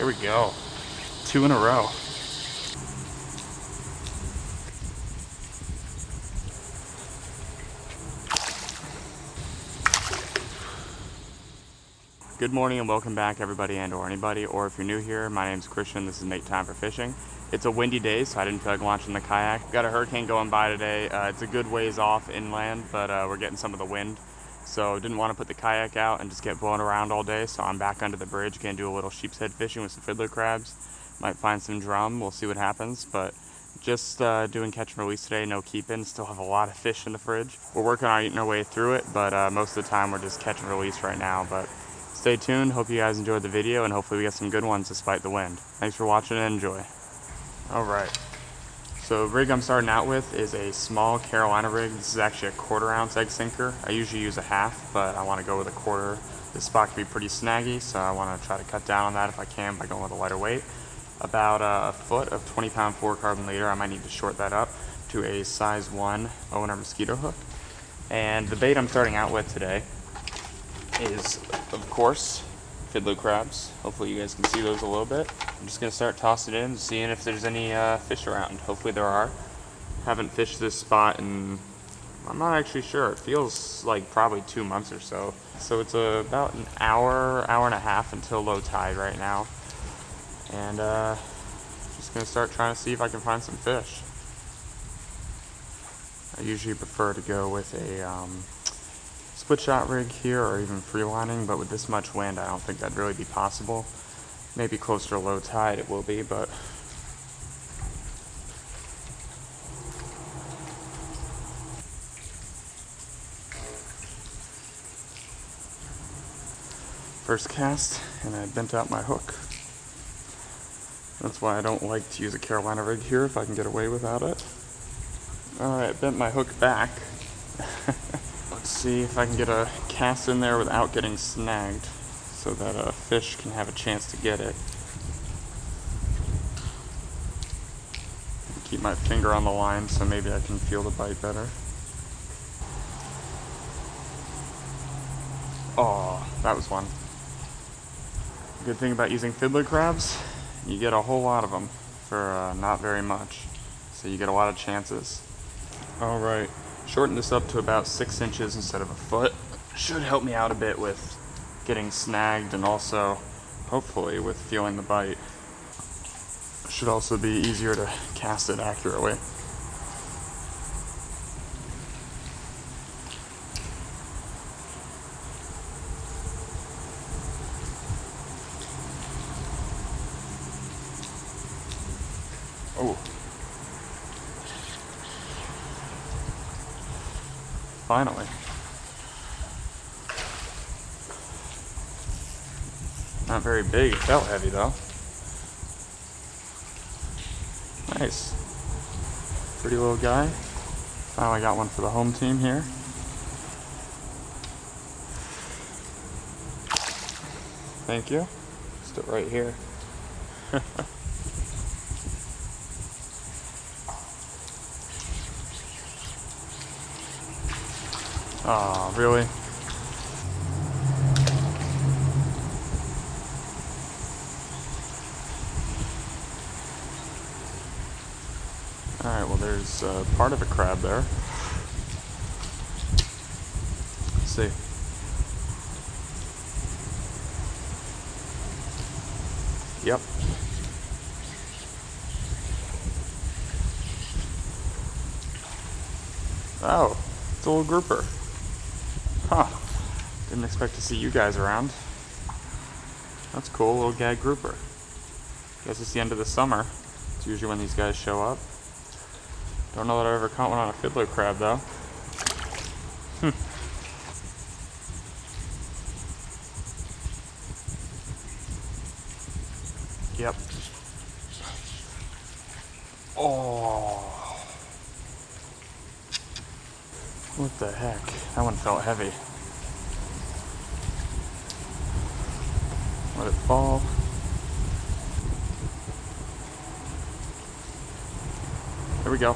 Here we go. 2 in a row. Good morning and welcome back everybody and or anybody, or if you're new here, my name's Christian, this is Make Time for Fishing. It's a windy day, so I didn't feel like launching the kayak. Got a hurricane going by today. It's a good ways off inland, but we're getting some of the wind. So didn't want to put the kayak out and just get blown around all day, so I'm back under the bridge, gonna do a little sheepshead fishing with some fiddler crabs. Might find some drum, we'll see what happens, but just doing catch and release today, no keeping. Still have a lot of fish in the fridge. We're working on eating our way through it, but most of the time we're just catch and release right now. But stay tuned, hope you guys enjoyed the video, and hopefully we get some good ones despite the wind. Thanks for watching and enjoy. Alright, so the rig I'm starting out with is a small Carolina rig. This is actually a 1/4 ounce egg sinker. I usually use a half, but I want to go with a 1/4. This spot can be pretty snaggy, so I want to try to cut down on that if I can by going with a lighter weight. About a foot of 20-pound fluorocarbon leader. I might need to short that up to a size 1 owner mosquito hook. And the bait I'm starting out with today is, of course, fiddler crabs. Hopefully you guys can see those a little bit. I'm just gonna start tossing in, seeing if there's any fish around. Hopefully there are. Haven't fished this spot in, I'm not actually sure. It feels like probably 2 months or so. So it's about an hour and a half until low tide right now. And just gonna start trying to see if I can find some fish. I usually prefer to go with a split shot rig here or even freelining, but with this much wind I don't think that'd really be possible. Maybe closer to low tide it will be, but first cast and I bent out my hook. That's why I don't like to use a Carolina rig here if I can get away without it. Alright, bent my hook back. Let's see if I can get a cast in there without getting snagged so that a fish can have a chance to get it. Keep my finger on the line so maybe I can feel the bite better. Oh, that was one. Good thing about using fiddler crabs, you get a whole lot of them for not very much. So you get a lot of chances. Alright, shorten this up to about 6 inches instead of a foot. Should help me out a bit with getting snagged and also, hopefully, with feeling the bite. Should also be easier to cast it accurately. Oh. Finally. Not very big, it felt heavy though. Nice. Pretty little guy. Finally got one for the home team here. Thank you. Just right here. Oh, really? Alright, well there's part of a crab there. Let's see. Yep. Oh, it's a little grouper. Huh. Didn't expect to see you guys around. That's cool, little gag grouper. Guess it's the end of the summer. It's usually when these guys show up. Don't know that I ever caught one on a fiddler crab though. Yep. Oh. What the heck? That one felt heavy. Let it fall. There we go.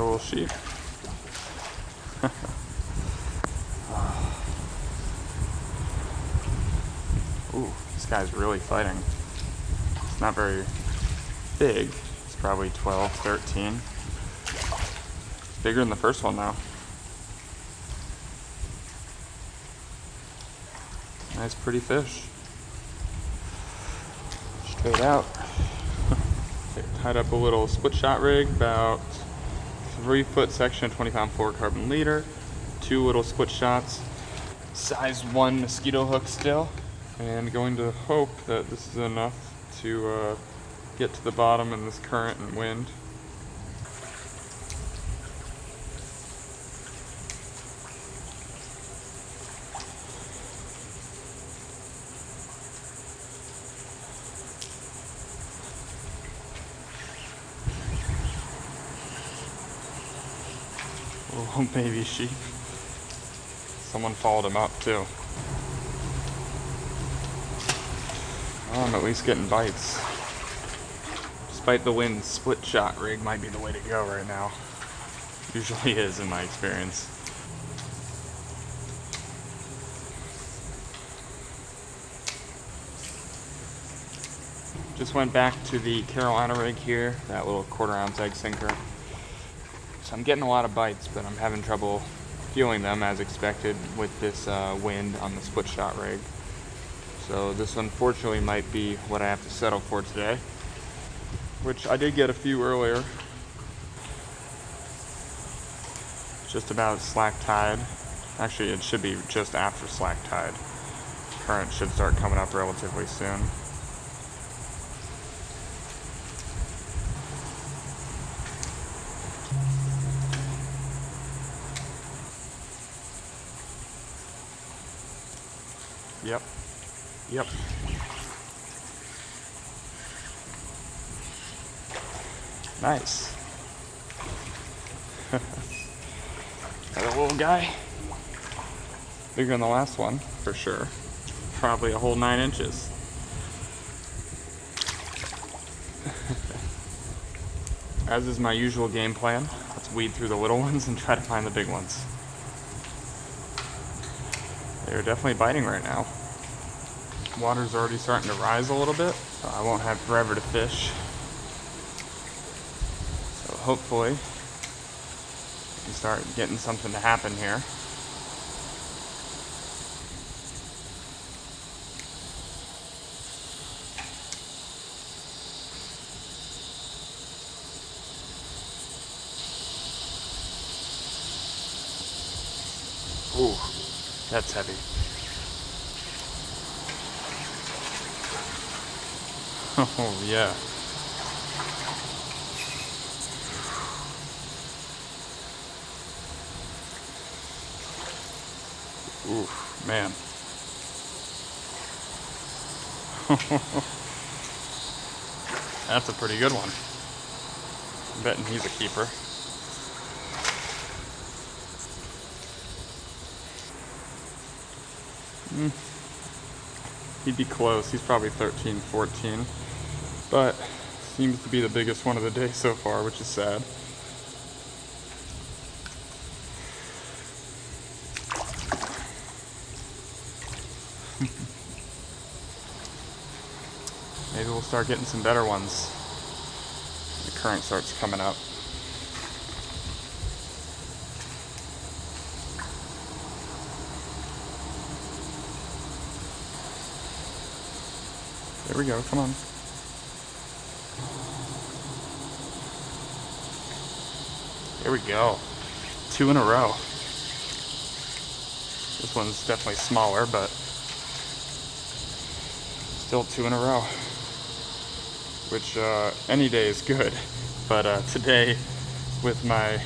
little sheep. Ooh, this guy's really fighting. It's not very big. It's probably 12, 13. Bigger than the first one though. Nice pretty fish. Straight out. Tied up a little split shot rig, about 3-foot section, 20-pound fluorocarbon leader, 2 little split shots, size 1 mosquito hook still, and going to hope that this is enough to get to the bottom in this current and wind. Little baby sheep. Someone followed him up too. Oh, I'm at least getting bites. Despite the wind, split shot rig might be the way to go right now. Usually is in my experience. Just went back to the Carolina rig here, that little 1/4 ounce egg sinker. So I'm getting a lot of bites, but I'm having trouble feeling them as expected with this wind on the split shot rig. So this unfortunately might be what I have to settle for today, which I did get a few earlier. Just about slack tide. Actually, it should be just after slack tide. Current should start coming up relatively soon. Yep. Yep. Nice. Got a little guy. Bigger than the last one, for sure. Probably a whole 9 inches. As is my usual game plan, let's weed through the little ones and try to find the big ones. They're definitely biting right now. Water's already starting to rise a little bit, so I won't have forever to fish. So hopefully we start getting something to happen here. Ooh, that's heavy. Oh, yeah. Ooh, man. That's a pretty good one. I'm betting he's a keeper. He'd be close. He's probably 13, 14. But seems to be the biggest one of the day so far, which is sad. Maybe we'll start getting some better ones. The current starts coming up. There we go, come on. There we go. 2 in a row. This one's definitely smaller, but still 2 in a row. Which any day is good, but today, with my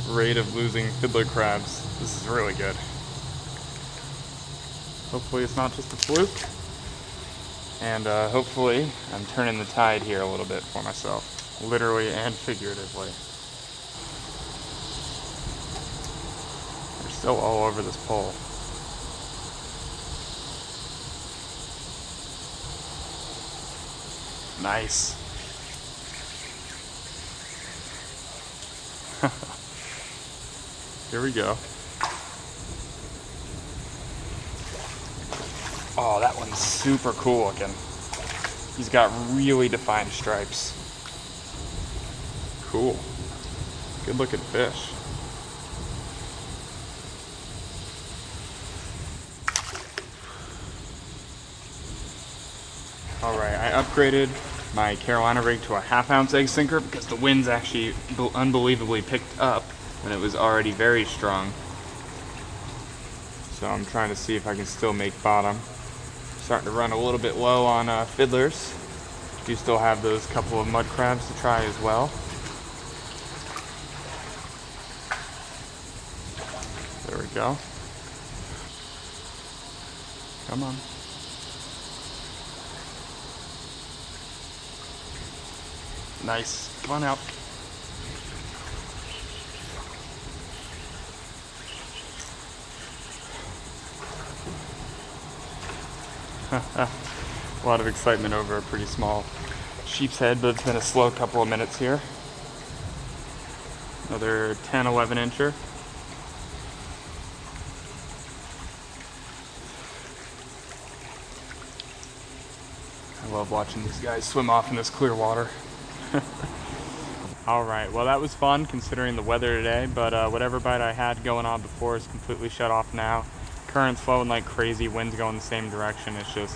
rate of losing fiddler crabs, this is really good. Hopefully it's not just a fluke, and hopefully I'm turning the tide here a little bit for myself, literally and figuratively. They're still all over this pole. Nice. Here we go. Oh, that one's super cool looking. He's got really defined stripes. Cool. Good looking fish. Alright, I upgraded my Carolina rig to a 1/2 ounce egg sinker because the winds actually unbelievably picked up when it was already very strong. So I'm trying to see if I can still make bottom. Starting to run a little bit low on fiddlers. Do still have those couple of mud crabs to try as well. There we go. Come on. Nice. Come on out. A lot of excitement over a pretty small sheepshead, but it's been a slow couple of minutes here. Another 10, 11 incher. I love watching these guys swim off in this clear water. Alright, well that was fun considering the weather today, but whatever bite I had going on before is completely shut off now. Current's flowing like crazy, winds going the same direction. It's just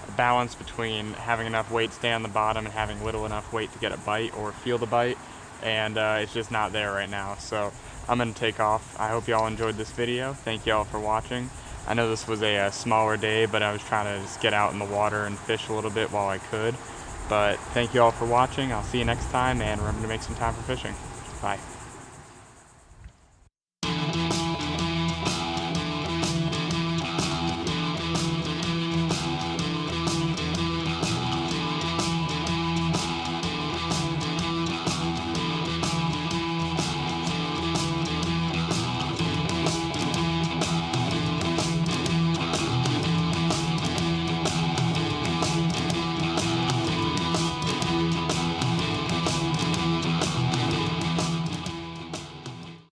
a balance between having enough weight stay on the bottom and having little enough weight to get a bite or feel the bite, and it's just not there right now. So I'm going to take off. I hope y'all enjoyed this video. Thank y'all for watching. I know this was a smaller day, but I was trying to just get out in the water and fish a little bit while I could. But thank you all for watching. I'll see you next time, and remember to make some time for fishing. Bye.